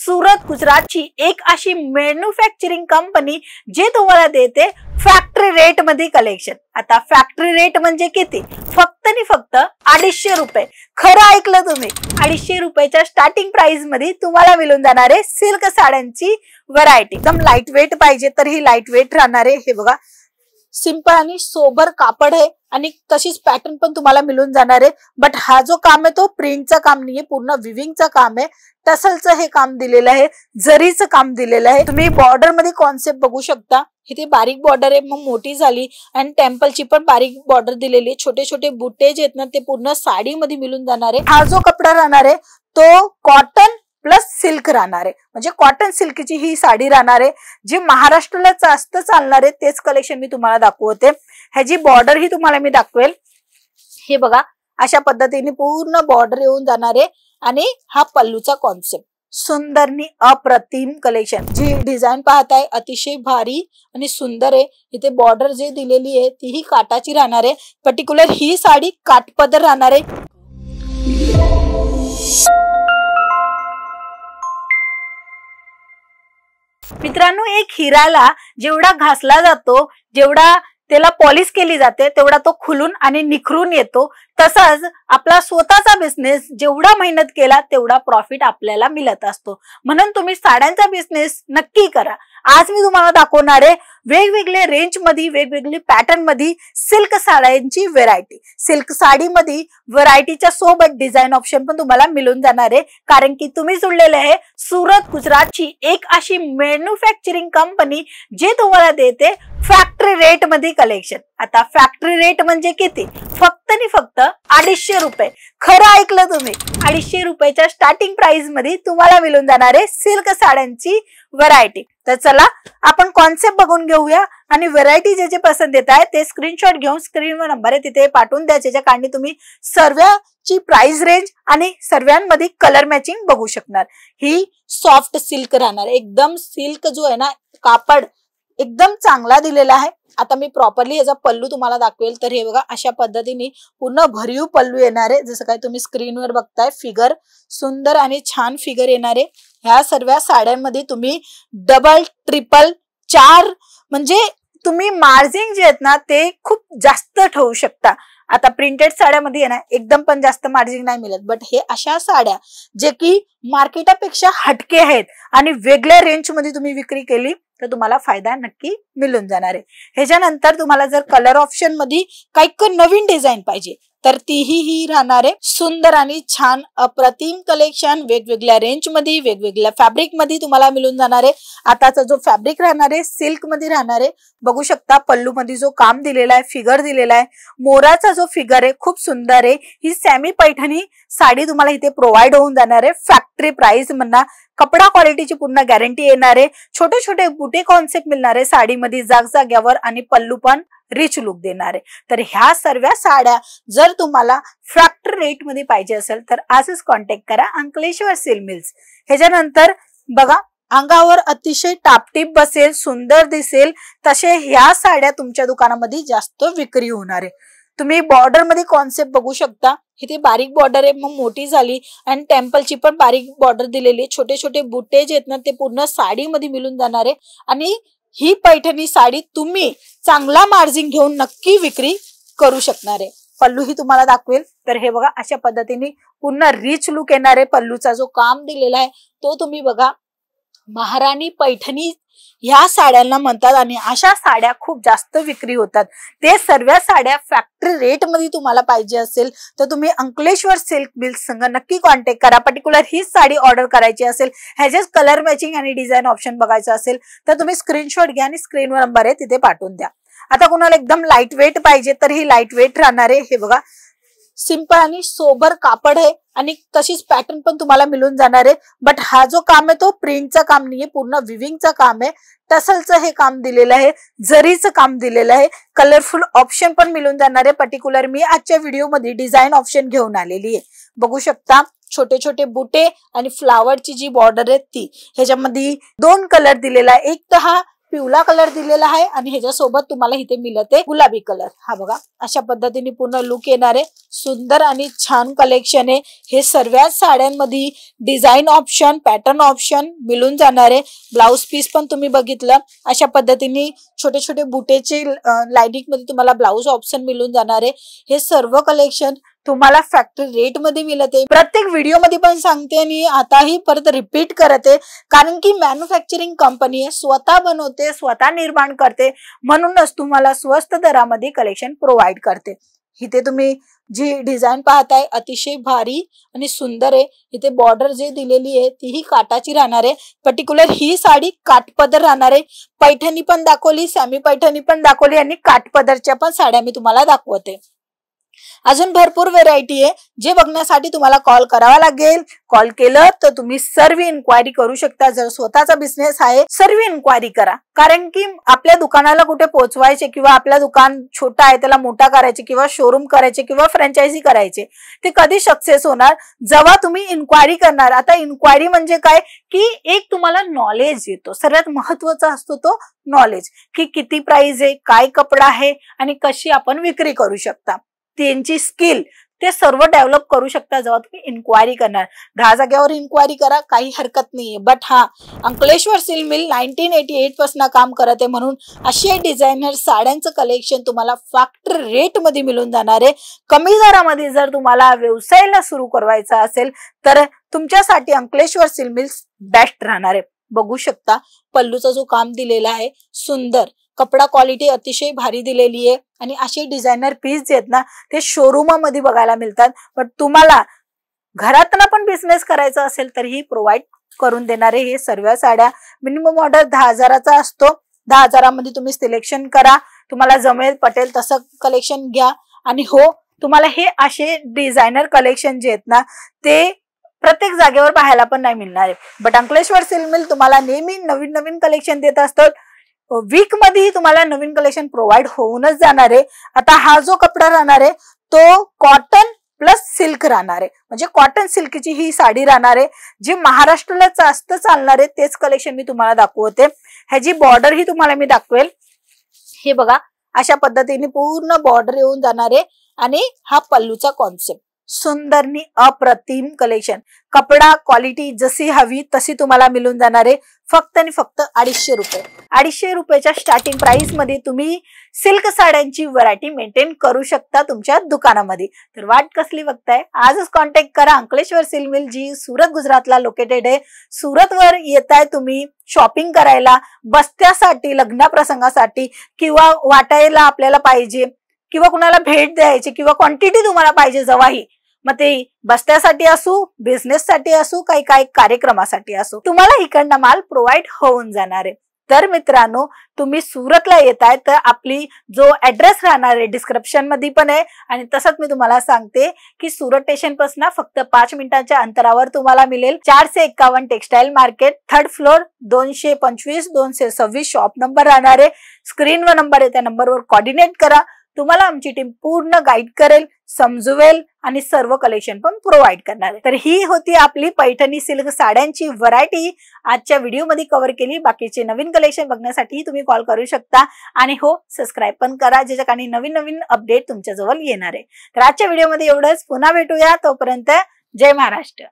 सुरत गुजरातची एक अशी मॅन्युफॅक्चरिंग कंपनी जे तुम्हाला देते फॅक्टरी रेट मध्ये कलेक्शन। आता फॅक्टरी रेट म्हणजे किती? फक्त आणि फक्त 250 रुपये। खरं ऐकलं तुम्ही, 250 रुपयाच्या स्टार्टिंग प्राइस मध्ये तुम्हाला मिळून जाणार आहे सिल्क साड्यांची व्हरायटी। एकदम लाईट वेट पाहिजे तर ही लाईट वेट राहणार आहे। हे बघा सिंपल आणि सोबर कापड आहे आणि तशीच पॅटर्न पण तुम्हाला मिळून जाणार आहे। बट हा जो काम आहे तो प्रिंटचा काम नाहीये, पूर्ण विविंगचा काम आहे। टसलचं हे काम दिलेलं आहे, जरीचं काम दिलेलं आहे। तुम्ही बॉर्डर मध्ये कॉन्सेप्ट बघू शकता, इथे बारीक बॉर्डर आहे, मग मोठी झाली आणि टेम्पलची पण बारीक बॉर्डर दिलेली आहे। छोटे छोटे बुट्टे जे आहेत ना ते पूर्ण साडी मध्ये मिळून जाणार आहे। हा जो कपडा राहणार आहे तो कॉटन प्लस सिल्क राहणार आहे, म्हणजे कॉटन सिल्कची ही साडी राहणार आहे। जी महाराष्ट्राला जास्त चालणार आहे तेच कलेक्शन मी तुम्हाला दाखवते। ह्याची बॉर्डर ही तुम्हाला मी दाखवेल। हे बघा अशा पद्धतीने पूर्ण बॉर्डर येऊन जाणार आहे आणि हा पल्लूचा कॉन्सेप्ट सुंदर आणि अप्रतिम कलेक्शन। जी डिझाईन पाहताय अतिशय भारी आणि सुंदर आहे। इथे बॉर्डर जे दिलेली आहे ती ही काटाची राहणार आहे। पर्टिक्युलर ही साडी काठपदर राहणार आहे। मित्रांनो, एक हिराला जेवढा घासला जातो, जेवढा त्याला पॉलिश केली जाते, तेवढा तो खुलून आणि निखरून येतो। तसाच आपला स्वतःचा बिझनेस जेवढा मेहनत केला तेवढा प्रॉफिट आपल्याला मिळत असतो। म्हणून तुम्ही साड्यांचा बिझनेस नक्की करा। आज मी तुम्हाला दाखवणार आहे वेगवेगळे रेंज मध्ये, वेगवेगळी पॅटर्न मध्ये सिल्क साड्यांची व्हरायटी। सिल्क साडी मध्ये व्हरायटीच्या सोबत डिझाईन ऑप्शन पण तुम्हाला मिळून जाणार आहे, कारण की तुम्ही जुळलेले आहे सुरत गुजरातची एक अशी मॅन्युफॅक्चरिंग कंपनी जे तुम्हाला देते फॅक्टरी रेट मध्ये कलेक्शन। आता फॅक्टरी रेट म्हणजे किती? फक्त आणि फक्त 250 रुपये। खरं ऐकलं तुम्ही, 250 रुपयाच्या स्टार्टिंग प्राइस मध्ये तुम्हाला मिळून जाणार आहे सिल्क साड्यांची व्हरायटी। तर चला आपण कॉन्सेप्ट बघून घेऊया आणि व्हरायटी जे जे पसंत येत आहे ते स्क्रीनशॉट घेऊन स्क्रीनवर नंबर आहे तिथे पाठवून द्या, ज्याच्या कारणी तुम्ही सर्वांची प्राइस रेंज आणि सर्वांमध्ये कलर मॅचिंग बघू शकणार। ही सॉफ्ट सिल्क राहणार, एकदम सिल्क जो आहे ना कापड एकदम चांगला दिलेला आहे। आता मी प्रॉपरली याचा पल्लू तुम्हाला दाखवेल। तर हे बघा अशा पद्धतीने पूर्ण भरीव पल्लू येणार आहे, जसं काय तुम्ही स्क्रीनवर बघताय। फिगर सुंदर आणि छान फिगर येणार आहे। ह्या सर्व साड्यांमध्ये तुम्ही डबल ट्रिपल 4 म्हणजे तुम्ही मार्जिन जे आहेत ना ते खूप जास्त ठेवू शकता। आता प्रिंटेड साड्यामध्ये आहे ना एकदम पण जास्त मार्जिन नाही मिळत, बट हे अशा साड्या जे की मार्केटापेक्षा हटके आहेत आणि वेगळ्या रेंज मध्ये तुम्ही विक्री केली तर तुम्हाला फायदा नक्की मिळून जाणार आहे। ह्याच्यानंतर तुम्हाला जर कलर ऑप्शन मध्ये काही नवीन डिझाईन पाहिजे तर तीही ही राहणार आहे। सुंदर आणि छान अप्रतिम कलेक्शन वेगवेगळ्या रेंज मध्ये, वेगवेगळ्या फॅब्रिक मध्ये तुम्हाला मिळून जाणार आहे। आताचा जो फॅब्रिक राहणार आहे सिल्क मध्ये राहणार आहे। बघू शकता पल्लू मध्ये जो काम दिलेला आहे, फिगर दिलेला आहे, मोराचा जो फिगर आहे खूप सुंदर आहे। ही सेमी पैठणी साडी तुम्हाला इथे प्रोव्हाइड होऊन जाणार आहे। फॅक्टरी प्राइस म्हणा, कपडा क्वालिटीची पूर्ण गॅरंटी येणार आहे। छोटे छोटे बुटे कॉन्सेप्ट मिळणार आहे साडीमध्ये जागजाग्यावर आणि पल्लू पण रिच लुक देणार आहे। तर ह्या सर्व साड्या जर तुम्हाला फॅक्टरी रेट मध्ये पाहिजे असेल तर आजच कॉन्टॅक्ट करा अंकलेश्वर सिल्क मिल्स। ह्याच्यानंतर बघा अंगावर अतिशय टापटीप बसेल, सुंदर दिसेल तसे ह्या साड्या तुमच्या दुकानामध्ये जास्त विक्री होणार आहे। तुम्ही बॉर्डर मध्ये कॉन्सेप्ट बघू शकता, इथे बारीक बॉर्डर आहे, मग मोठी झाली आणि टेम्पलची पण बारीक बॉर्डर दिलेली आहे। छोटे छोटे बुट्टे जे आहेत ना ते पूर्ण साडी मध्ये मिळून जाणार आहे आणि ही पैठणी साडी तुम्ही चांगला मार्जिन घेऊन नक्की विक्री करू शकणार आहे। पल्लू ही तुम्हाला दाखवेल। तर हे बघा अशा पद्धतीने पूर्ण रिच लुक येणार आहे। पल्लूचा जो काम दिलेला आहे तो तुम्ही बघा, महाराणी पैठणी ह्या साड्यांना म्हणतात आणि अशा साड्या खूप जास्त विक्री होतात। ते सर्व साड्या फॅक्टरी रेट मध्ये तुम्हाला पाहिजे असेल तर तुम्ही अंकलेश्वर सिल्क मिल्स संग नक्की कॉन्टॅक्ट करा। पर्टिक्युलर ही साडी ऑर्डर करायची असेल, ह्याचेच कलर मॅचिंग आणि डिझाईन ऑप्शन बघायचं असेल तर तुम्ही स्क्रीनशॉट घ्या आणि स्क्रीनवर नंबर आहे तिथे पाठवून द्या। आता कुणाला एकदम लाईट वेट पाहिजे तर ही लाईट वेट राहणार आहे। हे बघा सिंपल आणि सोबर कापड आहे आणि तशीच पॅटर्न पण तुम्हाला मिळून जाणार आहे। बट हा जो काम आहे तो प्रिंटचा काम नाहीये, पूर्ण विविंगचा काम आहे। टसलचं हे काम दिलेलं आहे, जरीचं काम दिलेलं आहे। कलरफुल ऑप्शन पण मिळून जाणार आहे। पर्टिक्युलर मी आजच्या व्हिडिओ मध्ये डिझाईन ऑप्शन घेऊन आलेली आहे। बघू शकता छोटे छोटे बुटे आणि फ्लावरची जी बॉर्डर आहे ती, ह्याच्यामध्ये 2 कलर दिलेला आहे। एक तर हा पिवळा कलर दिलेला आहे आणि ह्याच्यासोबत तुम्हाला इथे मिळते गुलाबी कलर. हा बघा अशा पद्धतीने पूर्ण लुक येणार आहे. सुंदर आणि छान कलेक्शन आहे. हे सर्व साड्यांमध्ये डिझाईन ऑप्शन, पॅटर्न ऑप्शन मिळून जाणार आहे. ब्लाउज पीस पण तुम्ही बघितलं अशा पद्धतीने छोटे छोटे बुटेचे लाइनिंग मध्ये तुम्हाला ब्लाउज ऑप्शन मिळून जाणार आहे. हे सर्व कलेक्शन तुम्हाला फॅक्टरी रेट मध्ये मिळते. प्रत्येक व्हिडिओ मध्ये पण सांगते आणि आताही परत रिपीट करते, कारण की मॅन्युफॅक्चरिंग कंपनी आहे, स्वतः बनवते, स्वतः निर्माण करते, म्हणूनच तुम्हाला स्वस्त दरामध्ये कलेक्शन प्रोव्हाइड करते. इथे तुम्ही जी डिझाईन पाहताय अतिशय भारी आणि सुंदर आहे. इथे बॉर्डर जे दिलेली आहे तीही काटाची राहणार आहे. पर्टिक्युलर ही साडी काठपदर राहणार आहे. पैठणी पण दाखवली, सॅमी पैठणी पण दाखवली आणि काठपदरच्या पण साड्या मी तुम्हाला दाखवते. अजून भरपूर व्हेरायटी आहे, जे बघण्यासाठी तुम्हाला कॉल करावा लागेल. कॉल केलं तर तुम्ही सर्व इन्क्वायरी करू शकता. जर स्वतःचा बिझनेस आहे सर्व इन्क्वायरी करा, कारण की आपल्या दुकानाला कुठे पोहोचवायचे किंवा आपल्या दुकान छोटा आहे त्याला मोठा करायचे किंवा शोरूम करायचे किंवा फ्रँचायझी करायचे, ते कधी सक्सेस होणार जेव्हा तुम्ही इन्क्वायरी करणार. आता इन्क्वायरी म्हणजे काय की एक तुम्हाला नॉलेज येतो. सर्वात महत्वाचा असतो तो नॉलेज, की किती प्राइस आहे, काय कपडा आहे आणि कशी आपण विक्री करू शकता. त्यांची स्किल ते सर्व डेव्हलप करू शकता जेव्हा तुम्ही इन्क्वायरी करणार. 10 जागेवर इन्क्वायरी करा, काही हरकत नाहीये. बट हा अंकलेश्वर सिल्क मिल 1988 पासून काम करत आहे, म्हणून असे डिझायनर साड्यांचं कलेक्शन तुम्हाला फॅक्टरी रेट मध्ये मिळून जाणार आहे. कमी दरामध्ये जर तुम्हाला व्यवसायाला सुरू करायचा असेल तर तुमच्यासाठी अंकलेश्वर सिल्क मिल बेस्ट राहणार आहे. बघू शकता पल्लूचा जो काम दिलेला आहे सुंदर, कपडा क्वालिटी अतिशय भारी दिलेली आहे आणि असे डिझायनर पीस जे आहेत ना ते शोरूम मध्ये बघायला मिळतात. पण तुम्हाला घरातून पण बिझनेस करायचा असेल तर ही प्रोव्हाइड करून देणारे हे सर्व साड्या. मिनिमम ऑर्डर 10,000चा असतो. 10,000 मध्ये तुम्ही सिलेक्शन करा, तुम्हाला जमेल पटेल तसं कलेक्शन घ्या. आणि हो, तुम्हाला हे असे डिझायनर कलेक्शन जे आहेत ना ते प्रत्येक जागेवर पाहायला पण नाही मिळणार आहे. बट अंकलेश्वर सिल्क मिल तुम्हाला नेहमी नवीन नवीन कलेक्शन देत असतात. वीक मध्ये तुम्हाला नवीन कलेक्शन प्रोव्हाइड होऊनच जाणार आहे. आता हा जो कपडा राहणार आहे तो कॉटन प्लस सिल्क राहणार आहे, म्हणजे कॉटन सिल्कची ही साडी राहणार आहे. जी महाराष्ट्राला जास्त चालणार आहे तेच कलेक्शन मी तुम्हाला दाखवते. ह्याची बॉर्डर ही तुम्हाला मी दाखवेल. हे बघा अशा पद्धतीने पूर्ण बॉर्डर येऊन जाणार आहे आणि हा पल्लूचा कॉन्सेप्ट. सुंदरनी अप्रतिम कलेक्शन. कपडा क्वालिटी जशी हवी तशी तुम्हाला मिळून जाणार आहे. फक्त आणि फक्त 250 रुपये. 250 रुपयाच्या स्टार्टिंग प्राइस मध्ये तुम्ही सिल्क साड्यांची व्हरायटी मेंटेन करू शकता तुमच्या दुकानामध्ये. तर वाट कसली बघताय, आजच कॉन्टॅक्ट करा. अंकलेश्वर सिल्क मिल जी सुरत गुजरातला लोकेटेड आहे. सुरत वर येताय तुम्ही शॉपिंग करायला, बस्त्यासाठी, लग्न प्रसंगासाठी किंवा वाटायला आपल्याला पाहिजे किंवा कुणाला भेट द्यायची किंवा क्वांटिटी तुम्हाला पाहिजे जवाही, मग ते बस्त्यासाठी असू, बिझनेस साठी असू, काही काही कार्यक्रमासाठी असू, तुम्हाला इकडनं माल प्रोव्हाइड होऊन जाणार आहे. तर मित्रांनो तुम्ही सुरतला येताय तर आपली जो ऍड्रेस राहणार आहे डिस्क्रिप्शन मध्ये पण आहे. आणि तसंच मी तुम्हाला सांगते की सुरत स्टेशन पासून फक्त 5 मिनिटांच्या अंतरावर तुम्हाला मिळेल 451 textile market, 3rd floor, 225 226 shop number राहणार आहे. स्क्रीनवर नंबर आहे, त्या नंबरवर कोऑर्डिनेट करा. तुम्हाला आमची टीम पूर्ण गाईड करेल, समजवेल आणि सर्व कलेक्शन पण प्रोव्हाइड करणार आहे. तर ही होती आपली पैठणी सिल्क साड्यांची व्हरायटी. आजच्या व्हिडिओ मध्ये कव्हर केली. बाकीचे नवीन कलेक्शन बघण्यासाठी तुम्ही कॉल करू शकता. आणि हो, सबस्क्राईब पण करा, ज्याच्याकडे नवीन नवीन अपडेट तुमच्या जवळ येणार आहे. तर आजच्या व्हिडिओ मध्ये एवढंच. पुन्हा भेटूया. तोपर्यंत जय महाराष्ट्र.